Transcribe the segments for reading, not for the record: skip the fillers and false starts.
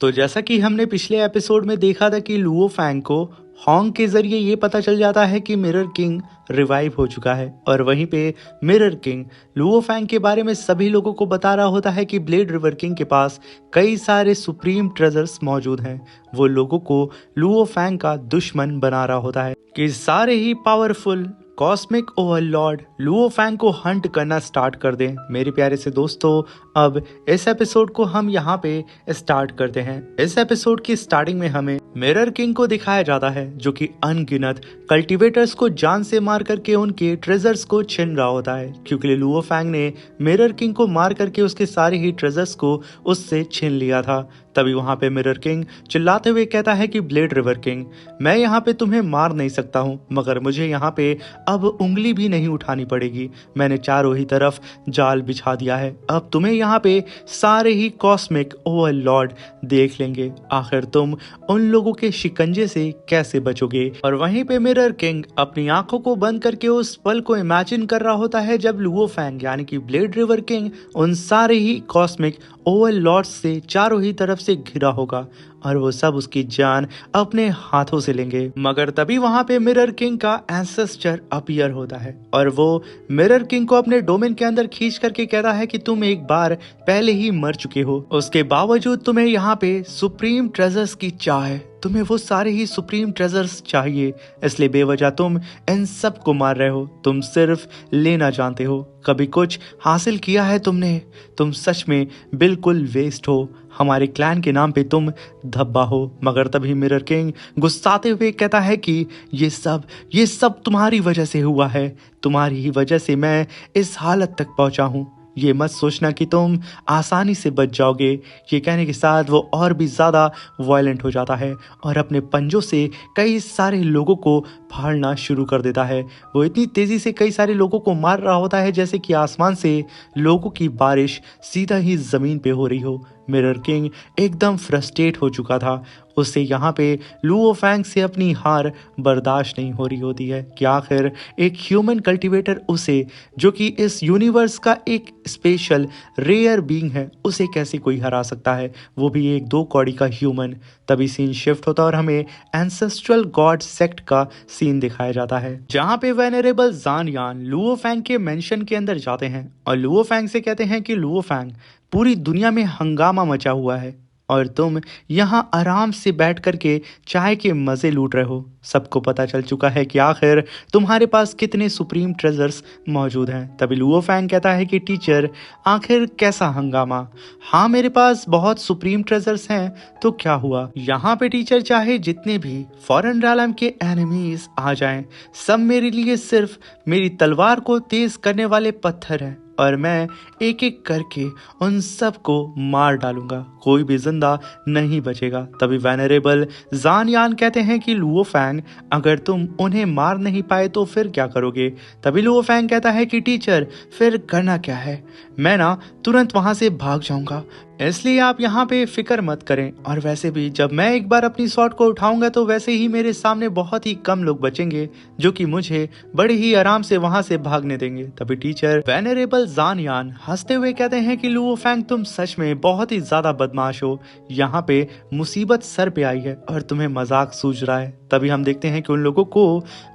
तो जैसा कि हमने पिछले एपिसोड में देखा था कि लुओ फैंग को हॉन्ग के जरिए ये पता चल जाता है कि मिरर किंग रिवाइव हो चुका है और वहीं पे मिरर किंग लुओ फैंग के बारे में सभी लोगों को बता रहा होता है कि ब्लेड रिवर किंग के पास कई सारे सुप्रीम ट्रेजर्स मौजूद हैं। वो लोगों को लुओ फैंग का दुश्मन बना रहा होता है कि सारे ही powerful cosmic overlord Luo Fang को हंट करना स्टार्ट कर दें। मेरे प्यारे से दोस्तों, अब इस एपिसोड को हम यहाँ पे स्टार्ट करते हैं। इस एपिसोड की स्टार्टिंग में हमें मिरर किंग को दिखाया जाता है जो कि अनगिनत कल्टीवेटर्स को जान से मार करके उनके ट्रेजर्स को छीन रहा होता है, क्योंकि लुओ फैंग ने मिरर किंग को मार करके उसके सारे ही ट्रेजर्स को उससे छीन लिया था। तभी वहां पे मिरर किंग चिल्लाते हुए कहता है कि ब्लेड रिवर किंग, मैं यहाँ पे तुम्हें मार नहीं सकता हूँ, मगर मुझे यहाँ पे अब उंगली भी नहीं उठानी पड़ेगी। मैंने चारों ही तरफ जाल बिछा दिया है। अब तुम्हें यहाँ पे सारे ही कॉस्मिक ओवरलॉर्ड देख लेंगे। आखिर तुम उन लोगों के शिकंजे से कैसे बचोगे। और वहीं पे मिरर किंग अपनी आंखों को बंद करके उस पल को इमेजिन कर रहा होता है जब लुओ फैंग यानी कि ब्लेड रिवर किंग उन सारे ही कॉस्मिक ओवरलॉर्ड्स से चारों ही तरफ से घिरा होगा और वो सब उसकी जान अपने हाथों से लेंगे। मगर तभी वहां पे मिरर किंग का एंसेस्टर अपीयर होता है और वो मिरर किंग को अपने डोमेन के अंदर खींच करके कहता है कि तुम एक बार पहले ही मर चुके हो, उसके बावजूद तुम्हें यहाँ पे सुप्रीम ट्रेजर्स की चाह है, तुम्हें वो सारे ही सुप्रीम ट्रेजर्स चाहिए, इसलिए बेवजह तुम इन सब को मार रहे हो। तुम सिर्फ लेना जानते हो, कभी कुछ हासिल किया है तुमने? तुम सच में बिल्कुल वेस्ट हो। हमारे क्लैन के नाम पे तुम धब्बा हो। मगर तभी मिरर किंग गुस्साते हुए कहता है कि ये सब तुम्हारी वजह से हुआ है, तुम्हारी ही वजह से मैं इस हालत तक पहुंचा हूं। ये मत सोचना कि तुम आसानी से बच जाओगे। ये कहने के साथ वो और भी ज़्यादा वायलेंट हो जाता है और अपने पंजों से कई सारे लोगों को फाड़ना शुरू कर देता है। वो इतनी तेज़ी से कई सारे लोगों को मार रहा होता है जैसे कि आसमान से लोगों की बारिश सीधा ही ज़मीन पे हो रही हो। मिरर किंग एकदम फ्रस्ट्रेट हो चुका था। उससे यहाँ पे लुओ फैंग से अपनी हार बर्दाश्त नहीं हो रही होती है कि आखिर एक ह्यूमन कल्टीवेटर उसे, जो कि इस यूनिवर्स का एक स्पेशल रेयर बीइंग है, उसे कैसे कोई हरा सकता है, वो भी एक 2 कौड़ी का ह्यूमन। तभी सीन शिफ्ट होता और हमें एंसेस्ट्रल गॉड सेक्ट का सीन दिखाया जाता है जहाँ पे वेनरेबल जान यान लुओ फैंग के मेंशन के अंदर जाते हैं और लुओ फैंग से कहते हैं कि लुओ फैंग, पूरी दुनिया में हंगामा मचा हुआ है और तुम यहाँ आराम से बैठ करके चाय के मज़े लूट रहे हो। सबको पता चल चुका है कि आखिर तुम्हारे पास कितने सुप्रीम ट्रेजर्स मौजूद हैं। तभी लुओ फैंग कहता है कि टीचर, आखिर कैसा हंगामा? हाँ, मेरे पास बहुत सुप्रीम ट्रेजर्स हैं, तो क्या हुआ? यहाँ पे टीचर चाहे जितने भी फॉरेन रैलम के एनिमीज आ जाएं, सब मेरे लिए सिर्फ मेरी तलवार को तेज करने वाले पत्थर हैं और मैं एक एक करके उन सब को मार डालूंगा, कोई भी जिंदा नहीं बचेगा। तभी वेनरेबल जान यान कहते हैं कि लुओ फैंग, अगर तुम उन्हें मार नहीं पाए तो फिर क्या करोगे? तभी लुओ फैंग कहता है कि टीचर, फिर करना क्या है, मैं ना तुरंत वहां से भाग जाऊंगा, इसलिए आप यहाँ पे फिक्र मत करें। और वैसे भी जब मैं एक बार अपनी शॉट को उठाऊंगा तो वैसे ही मेरे सामने बहुत ही कम लोग बचेंगे जो कि मुझे बड़े ही आराम से वहां से भागने देंगे। तभी टीचर वेनरेबल जान यान हंसते हुए कहते हैं कि लुओ फैंग, तुम सच में बहुत ही ज्यादा बदमाश हो। यहाँ पे मुसीबत सर पे आई है और तुम्हें मजाक सूझ रहा है। तभी हम देखते हैं कि उन लोगों को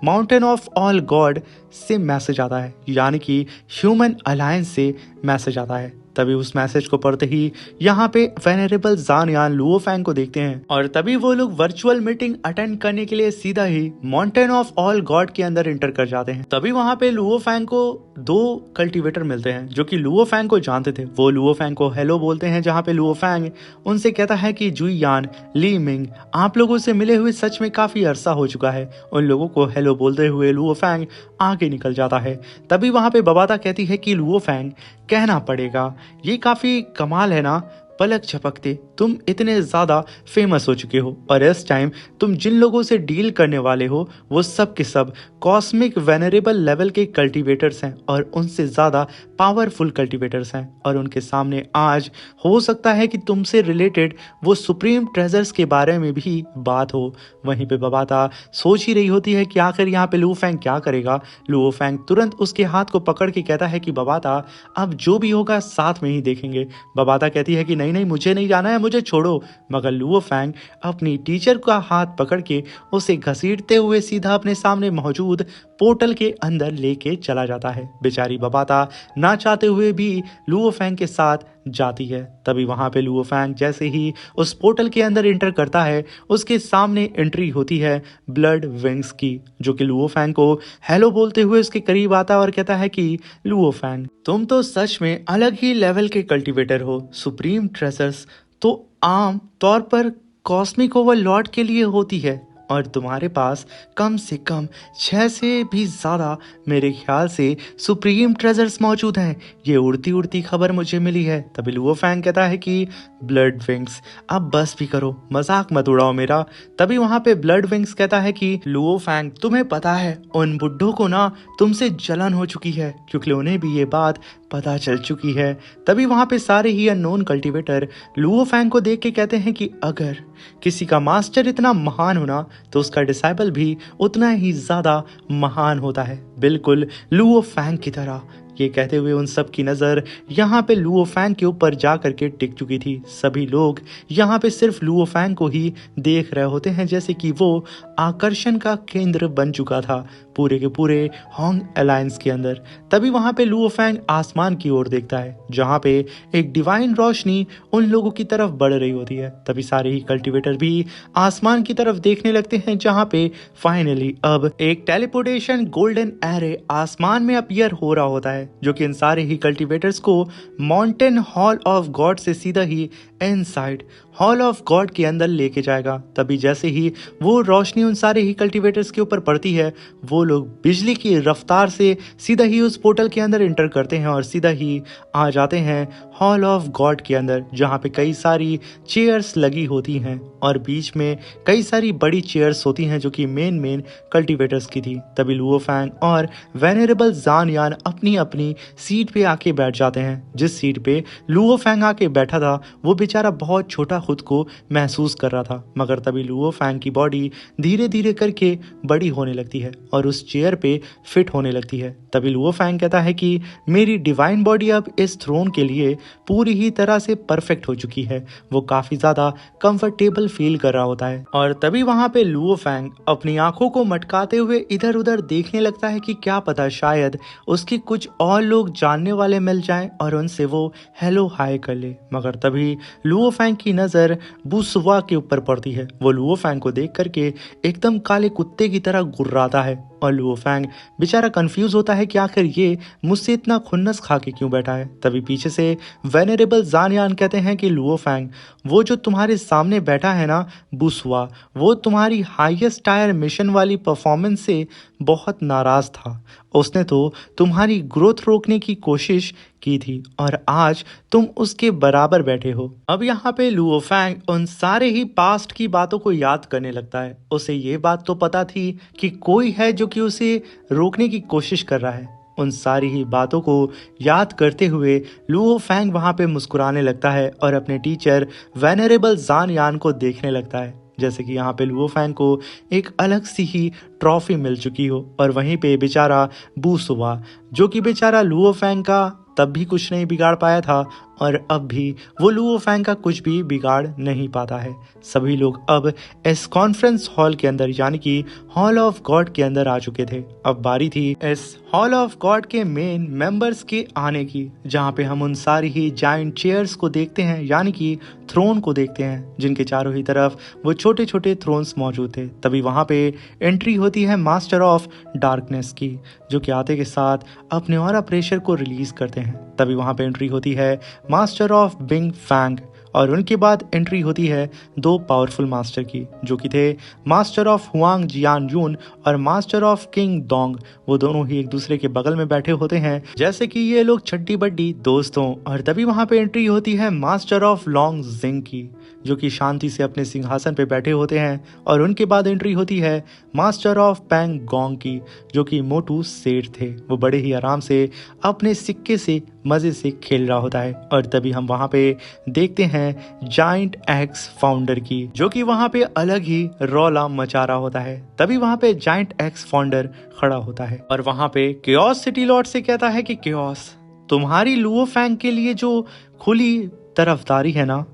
माउंटेन ऑफ ऑल गॉड से मैसेज आता है, यानी कि ह्यूमन अलायंस से मैसेज आता है। तभी उस मैसेज को पढ़ते ही यहाँ पे वेनरेबल जान यान लुओ फैंग को देखते हैं और तभी वो लोग वर्चुअल मीटिंग अटेंड करने के लिए सीधा ही माउंटेन ऑफ ऑल गॉड के अंदर एंटर कर जाते हैं। तभी वहां पे लुओ फैंग को 2 कल्टीवेटर मिलते हैं जो कि लुओ फैंग को जानते थे। वो लुओ फैंग को हेलो बोलते हैं, जहाँ पे लुओ फैंग उनसे कहता है कि जुई यान, ली मिंग, आप लोगों से मिले हुए सच में काफी अरसा हो चुका है। उन लोगों को हेलो बोलते हुए लुओ फैंग आगे निकल जाता है। तभी वहां पे बबाता कहती है कि लुओ फैंग, कहना पड़ेगा ये काफी कमाल है ना, पलक झपकते तुम इतने ज्यादा फेमस हो चुके हो और इस टाइम तुम जिन लोगों से डील करने वाले हो वो सब के सब कॉस्मिक वेनरेबल लेवल के कल्टीवेटर्स हैं और उनसे ज्यादा पावरफुल कल्टीवेटर्स हैं और उनके सामने आज हो सकता है कि तुमसे रिलेटेड वो सुप्रीम ट्रेजर्स के बारे में भी बात हो। वहीं पे बबाता सोच ही रही होती है कि आखिर यहाँ पे लुओ फैंग क्या करेगा। लुओ फैंग तुरंत उसके हाथ को पकड़ के कहता है कि बबाता, अब जो भी होगा साथ में ही देखेंगे। बबाता कहती है कि नहीं नहीं नहीं, मुझे नहीं जाना है, मुझे छोड़ो। मगर लुओ फैंग अपनी टीचर का हाथ पकड़ के उसे घसीटते हुए सीधा अपने सामने मौजूद पोर्टल के अंदर लेके चला जाता है। बेचारी बबाता ना चाहते हुए भी लुओ फैंग के साथ जाती है। तभी वहां पे लुओ फैंग जैसे ही उस पोर्टल के अंदर एंटर करता है, उसके सामने एंट्री होती है ब्लड विंग्स की, जो कि लुओ फैंग को हेलो बोलते हुए उसके करीब आता है और कहता है कि लुओ फैंग, तुम तो सच में अलग ही लेवल के कल्टीवेटर हो। सुप्रीम ट्रेजर्स तो आम तौर पर कॉस्मिक ओवरलॉर्ड के लिए होती है, और तुम्हारे पास कम से कम 6 से भी ज़्यादा मेरे ख्याल से सुप्रीम ट्रेजर्स मौजूद हैं। ये उड़ती उड़ती खबर मुझे मिली है। तभी लुओ फैंग कहता है कि ब्लड विंग्स, अब बस भी करो, मजाक मत उड़ाओ मेरा। तभी वहां पे ब्लड विंग्स कहता है कि लुओ फैंग, तुम्हें पता है उन बुड्ढों को ना तुमसे जलन हो चुकी है, क्योंकि उन्हें भी ये बात पता चल चुकी है। तभी वहां पे सारे ही अननोन कल्टीवेटर लुओ फैंग को देख के कहते हैं कि अगर किसी का मास्टर इतना महान होना तो उसका डिसाइबल भी उतना ही ज्यादा महान होता है, बिल्कुल लुओ फैंग की तरह। ये कहते हुए उन सब की नज़र यहाँ पे लुओ फैंग के ऊपर जा करके टिक चुकी थी। सभी लोग यहाँ पे सिर्फ लुओ फैंग को ही देख रहे होते हैं, जैसे कि वो आकर्षण का केंद्र बन चुका था पूरे के पूरे होंग अलायंस के अंदर। तभी वहाँ पे लुओ फैंग आसमान की ओर देखता है, जहाँ पे एक डिवाइन रोशनी उन लोगों की तरफ बढ़ रही होती है। तभी सारे ही कल्टीवेटर भी आसमान की तरफ देखने लगते हैं, जहाँ पे फाइनली अब एक टेलीपोर्टेशन गोल्डन एरे आसमान में अपीयर हो रहा होता है, जो कि इन सारे ही कल्टीवेटर्स को माउंटेन हॉल ऑफ गॉड से सीधा ही इनसाइड हॉल ऑफ गॉड के अंदर लेके जाएगा। तभी जैसे ही वो रोशनी उन सारे ही कल्टीवेटर्स के ऊपर पड़ती है, वो लोग बिजली की रफ्तार से सीधा ही उस पोर्टल के अंदर एंटर करते हैं और सीधा ही आ जाते हैं हॉल ऑफ गॉड के अंदर, जहाँ पे कई सारी चेयर्स लगी होती हैं और बीच में कई सारी बड़ी चेयर्स होती हैं जो कि मेन कल्टीवेटर्स की थी। तभी लुओ फैंग और वेनरेबल जान यान अपनी अपनी सीट पे आके बैठ जाते हैं। जिस सीट पे लुओ फैंग आके बैठा था, वो बेचारा बहुत छोटा खुद को महसूस कर रहा था, मगर तभी लुओ फैंग की बॉडी धीरे धीरे करके बड़ी होने लगती है और उस चेयर पे फिट होने लगती है। तभी लुओ फैंग कहता है कि मेरी डिवाइन बॉडी अब इस थ्रोन के लिए पूरी ही तरह से परफेक्ट हो चुकी है। वो काफी ज्यादा कंफर्टेबल फील कर रहा होता है और तभी वहां पे लुओ फैंग अपनी आंखों को मटकाते हुए इधर उधर देखने लगता है कि क्या पता शायद उसके कुछ और लोग जानने वाले मिल जाएं और उनसे वो हेलो हाय कर ले। मगर तभी लुओ फैंग की नजर बुसवा के ऊपर पड़ती है। वो लुओ फैंग को देख करके एकदम काले कुत्ते की तरह गुर्राता है और लुओ फैंग बेचारा कंफ्यूज होता है कि आखिर ये मुझसे इतना खुन्नस खा के क्यों बैठा है। तभी पीछे से वेनरेबल जान यान कहते हैं कि लुओ फैंग, वो जो तुम्हारे सामने बैठा है ना बुसवा, वो तुम्हारी हाईएस्ट टायर मिशन वाली परफॉर्मेंस से बहुत नाराज था। उसने तो तुम्हारी ग्रोथ रोकने की कोशिश की थी और आज तुम उसके बराबर बैठे हो। अब यहाँ पे लुओ फैंग उन सारे ही पास्ट की बातों को याद करने लगता है। उसे ये बात तो पता थी कि कोई है जो कि उसे रोकने की कोशिश कर रहा है। उन सारी ही बातों को याद करते हुए लुओ फैंग वहां पे मुस्कुराने लगता है और अपने टीचर वेनरेबल जान यान को देखने लगता है, जैसे कि यहाँ पे लुओ फैंग को एक अलग सी ही ट्रॉफी मिल चुकी हो। और वहीं पे बेचारा बुसवा, जो कि बेचारा लुओ फैंग का तब भी कुछ नहीं बिगाड़ पाया था और अब भी वो लुओ फैंग का कुछ भी बिगाड़ नहीं पाता है। सभी लोग अब इस कॉन्फ्रेंस हॉल के अंदर यानी कि हॉल ऑफ गॉड के अंदर आ चुके थे। अब बारी थी इस हॉल ऑफ गॉड के मेन मेंबर्स के आने की, जहाँ पे हम उन सारी ही जायंट चेयर्स को देखते हैं यानी कि थ्रोन को देखते हैं, जिनके चारों ही तरफ वो छोटे छोटे थ्रोन्स मौजूद थे। तभी वहां पे एंट्री होती है मास्टर ऑफ डार्कनेस की, जो कि आते के साथ अपने ऑरा प्रेशर को रिलीज करते हैं। तभी वहां पे एंट्री होती है मास्टर ऑफ बिंग फैंग और उनके बाद एंट्री होती है दो पावरफुल मास्टर की, जो कि थे मास्टर ऑफ हुआंग जियान यून और मास्टर ऑफ किंग दोंग। वो दोनों ही एक दूसरे के बगल में बैठे होते हैं जैसे कि ये लोग छट्टी बड्डी दोस्तों। और तभी वहां पे एंट्री होती है मास्टर ऑफ लॉन्ग जिंग की, जो कि शांति से अपने सिंहासन पे बैठे होते हैं। और उनके बाद एंट्री होती है मास्टर ऑफ पैंग गोंग की, जो कि मोटू सेठ थे। वो बड़े ही आराम से अपने सिक्के से मजे से खेल रहा होता है। और तभी हम वहां पे देखते हैं जाइंट एक्स फाउंडर की, जो कि वहां पे अलग ही रौला मचा रहा होता है। तभी वहां पे जाइंट एक्स फाउंडर खड़ा होता है और वहां पे केओस सिटी लॉर्ड से कहता है कि केओस, तुम्हारी लुओ फैंग के लिए जो खुली तरफदारी है ना,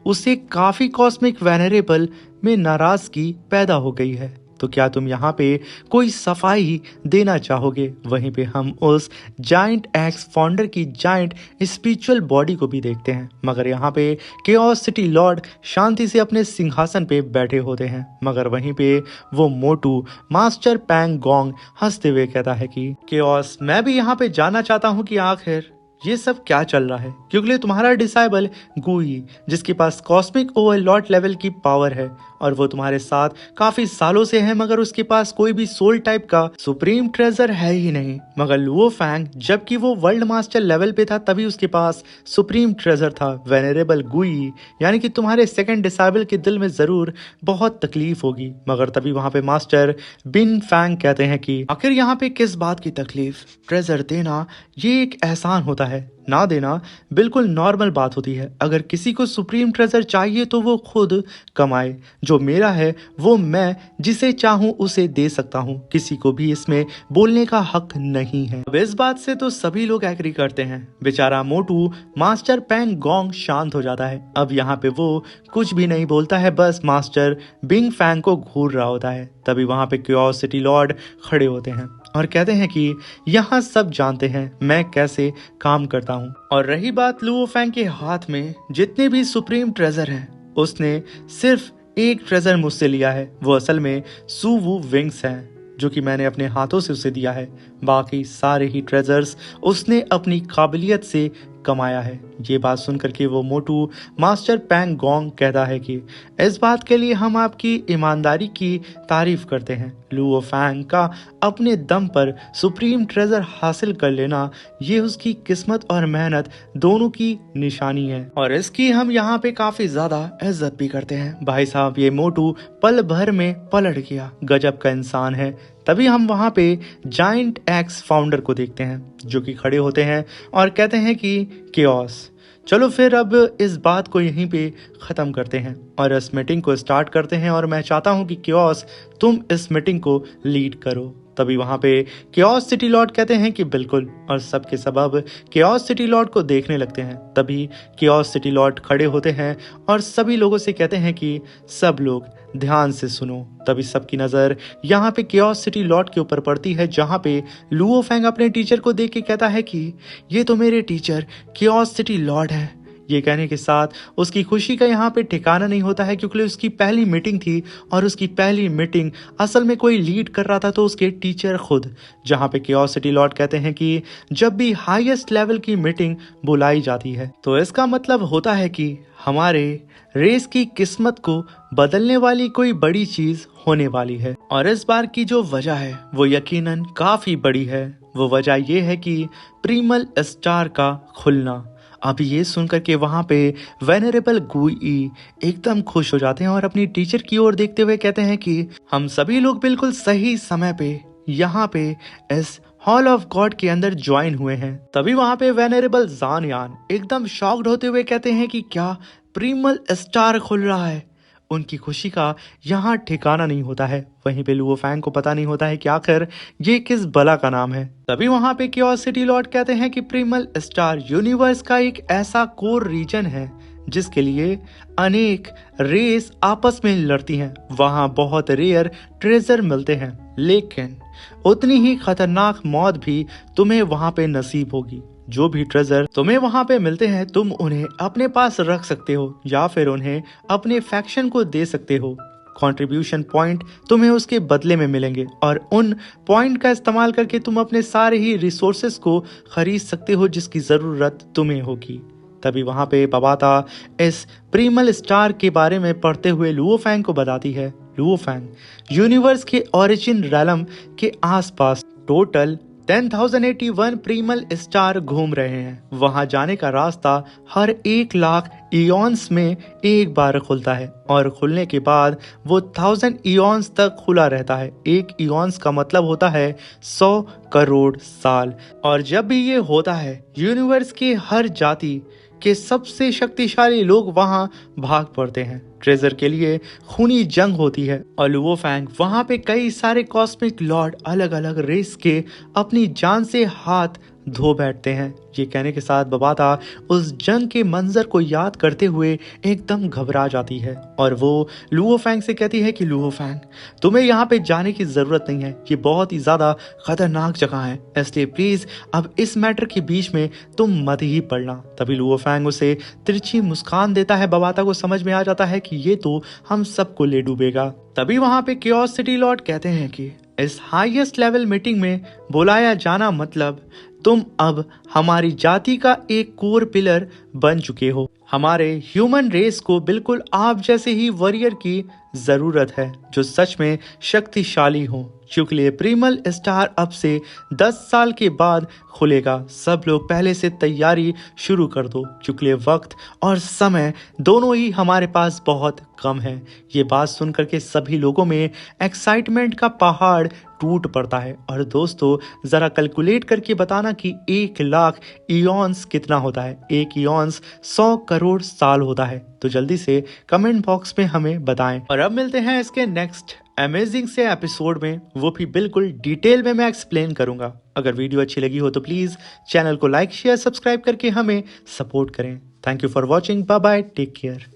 उसे काफी कॉस्मिक वेनरेबल में नाराजगी पैदा हो गई है। तो क्या तुम यहाँ पे कोई सफाई देना चाहोगे? वहीं पे हम उस जाइंट एक्स फाउंडर की जाइंट स्पिरिचुअल बॉडी को भी देखते हैं, मगर यहाँ पे केओस सिटी लॉर्ड शांति से अपने सिंहासन पे बैठे होते हैं। मगर वहीं पे वो मोटू मास्टर पैंग गोंग हंसते हुए कहता है कि केओस, मैं भी यहाँ पे जानना चाहता हूँ कि आखिर ये सब क्या चल रहा है, क्योंकि तुम्हारा डिसाइबल गुई, जिसके पास कॉस्मिक ओवरलॉर्ड लेवल की पावर है और वो तुम्हारे साथ काफी सालों से है, मगर उसके पास कोई भी सोल टाइप का सुप्रीम ट्रेजर है ही नहीं। मगर लुओ फैंग जबकि वो वर्ल्ड मास्टर लेवल पे था तभी उसके पास सुप्रीम ट्रेजर था, वेनरेबल गुई, यानी कि तुम्हारे सेकंड डिसाइबल के दिल में जरूर बहुत तकलीफ होगी। मगर तभी वहां पे मास्टर बिन फैंग कहते हैं कि आखिर यहाँ पे किस बात की तकलीफ, ट्रेजर देना ये एक एहसान होता है, ना देना बिल्कुल नॉर्मल बात होती है। अगर किसी को सुप्रीम ट्रेजर चाहिए तो वो खुद कमाए, जो मेरा है वो मैं जिसे चाहूं उसे दे सकता हूं, किसी को भी इसमें बोलने का हक नहीं है। अब इस बात से तो सभी लोग एग्री करते हैं। बेचारा मोटू मास्टर पैंग गोंग शांत हो जाता है। अब यहाँ पे वो कुछ भी नहीं बोलता है, बस मास्टर बिंग फैंग को घूर रहा होता है। तभी वहां पे केओस सिटी लॉर्ड खड़े होते हैं और कहते हैं कि यहाँ सब जानते हैं मैं कैसे काम करता हूँ। और रही बात लुओ फैंग के हाथ में जितने भी सुप्रीम ट्रेजर हैं, उसने सिर्फ एक ट्रेजर मुझसे लिया है, वो असल में सुवू विंग्स हैं, जो कि मैंने अपने हाथों से उसे दिया है। बाकी सारे ही ट्रेजर्स उसने अपनी काबिलियत से कमाया है। ये बात सुनकर के वो मोटू मास्टर पैंग गोंग कहता है कि इस बात के लिए हम आपकी ईमानदारी की तारीफ करते हैं। लुओ फैंग का अपने दम पर सुप्रीम ट्रेजर हासिल कर लेना, ये उसकी किस्मत और मेहनत दोनों की निशानी है और इसकी हम यहाँ पे काफी ज्यादा इज्जत भी करते हैं। भाई साहब, ये मोटू पल भर में पलट गया, गजब का इंसान है। तभी हम वहां पे जाइंट एक्स फाउंडर को देखते हैं, जो कि खड़े होते हैं और कहते हैं कि केओस, चलो फिर अब इस बात को यहीं पे ख़त्म करते हैं और इस मीटिंग को स्टार्ट करते हैं और मैं चाहता हूं कि केओस तुम इस मीटिंग को लीड करो। तभी वहां पे केओस सिटी लॉर्ड कहते हैं कि बिल्कुल, और सबके सबब केओस सिटी लॉर्ड को देखने लगते हैं। तभी केओस सिटी लॉर्ड खड़े होते हैं और सभी लोगों से कहते हैं कि सब लोग ध्यान से सुनो। तभी सबकी नजर यहाँ पे केओस सिटी लॉर्ड के ऊपर पड़ती है, जहाँ पे लुओ फैंग अपने टीचर को देख के कहता है कि ये तो मेरे टीचर केओस सिटी लॉर्ड है। ये कहने के साथ उसकी खुशी का यहाँ पे ठिकाना नहीं होता है, क्योंकि उसकी पहली मीटिंग थी और उसकी पहली मीटिंग असल में कोई लीड कर रहा था तो उसके टीचर खुद। जहाँ पे केओस सिटी लॉर्ड कहते हैं कि जब भी हाईएस्ट लेवल की मीटिंग बुलाई जाती है तो इसका मतलब होता है कि हमारे रेस की किस्मत को बदलने वाली कोई बड़ी चीज होने वाली है। और इस बार की जो वजह है वो यकीनन काफी बड़ी है। वो वजह ये है कि प्रीमल स्टार का खुलना। अब ये सुनकर के वहां पे वेनरेबल गुई एकदम खुश हो जाते हैं और अपनी टीचर की ओर देखते हुए कहते हैं कि हम सभी लोग बिल्कुल सही समय पे यहाँ पे इस हॉल ऑफ गॉड के अंदर ज्वाइन हुए हैं। तभी वहां पे वेनरेबल जान यान एकदम शॉक्ड होते हुए कहते हैं कि क्या प्रीमल स्टार खुल रहा है। उनकी खुशी का यहाँ ठिकाना नहीं होता है। वहीं पे लुओ फैंग को पता नहीं होता है कि आखिर ये किस बला का नाम है। तभी वहां पे केओस सिटी लॉर्ड कहते हैं कि प्रीमल स्टार यूनिवर्स का एक ऐसा कोर रीजन है जिसके लिए अनेक रेस आपस में लड़ती हैं। वहां बहुत रेयर ट्रेजर मिलते हैं, लेकिन उतनी ही खतरनाक मौत भी तुम्हें वहां पे नसीब होगी। जो भी ट्रेजर तुम्हें वहां पे मिलते हैं तुम उन्हें अपने पास रख सकते हो या फिर उन्हें अपने फैक्शन को दे सकते हो। कंट्रीब्यूशन पॉइंट तुम्हें उसके बदले में मिलेंगे और उन पॉइंट का इस्तेमाल करके तुम अपने सारे ही रिसोर्सेस को खरीद सकते हो जिसकी जरूरत तुम्हें होगी। तभी वहां पे बबाता इस प्रीमल स्टार के बारे में पढ़ते हुए लुओ फैंग को बताती है। लुओ फैंग यूनिवर्स के ओरिजिन रैलम के आसपास टोटल 10,081 प्रीमल स्टार घूम रहे हैं। वहां जाने का रास्ता हर 1 लाख इयॉन्स में एक बार खुलता है और खुलने के बाद वो 1000 इयॉन्स तक खुला रहता है। 1 इयॉन्स का मतलब होता है 100 करोड़ साल। और जब भी ये होता है यूनिवर्स की हर जाति के सबसे शक्तिशाली लोग वहां भाग पड़ते हैं। ट्रेजर के लिए खूनी जंग होती है और लुओ फैंग वहां पे कई सारे कॉस्मिक लॉर्ड अलग अलग रेस के अपनी जान से हाथ धो बैठते हैं। ये कहने के साथ बबाता उस जंग के मंजर को याद करते हुए एकदम घबरा जाती है और वो लुओ फैंग से कहती है कि लुओ फैंग, तुम्हें यहाँ पे जाने की जरूरत नहीं है, ये बहुत ही ज्यादा खतरनाक जगह है, इसलिए प्लीज अब इस मैटर के बीच में तुम मत ही पड़ना। तभी लुओ फैंग उसे तिरछी मुस्कान देता है। बबाता को समझ में आ जाता है कि ये तो हम सबको ले डूबेगा। तभी वहां पे केओस सिटी लॉर्ड कहते हैं कि इस हाईएस्ट लेवल मीटिंग में बुलाया जाना मतलब तुम अब हमारी जाति का एक कोर पिलर बन चुके हो। हमारे ह्यूमन रेस को बिल्कुल आप जैसे ही वॉरियर की जरूरत है जो सच में शक्तिशाली हो। चुकले प्रीमल स्टार अब से 10 साल के बाद खुलेगा। सब लोग पहले से तैयारी शुरू कर दो। चुकले वक्त और समय दोनों ही हमारे पास बहुत कम है। ये बात सुनकर के सभी लोगों में एक्साइटमेंट का पहाड़ टूट पड़ता है। और दोस्तों जरा कैलकुलेट करके बताना कि 1 लाख इयॉन्स कितना होता है। 1 इयॉन्स 100 करोड़ साल होता है। तो जल्दी से कमेंट बॉक्स में हमें बताएं। और अब मिलते हैं इसके नेक्स्ट अमेजिंग से एपिसोड में, वो भी बिल्कुल डिटेल में मैं एक्सप्लेन करूंगा। अगर वीडियो अच्छी लगी हो तो प्लीज चैनल को लाइक शेयर सब्सक्राइब करके हमें सपोर्ट करें। Thank you for watching. Bye bye, take care.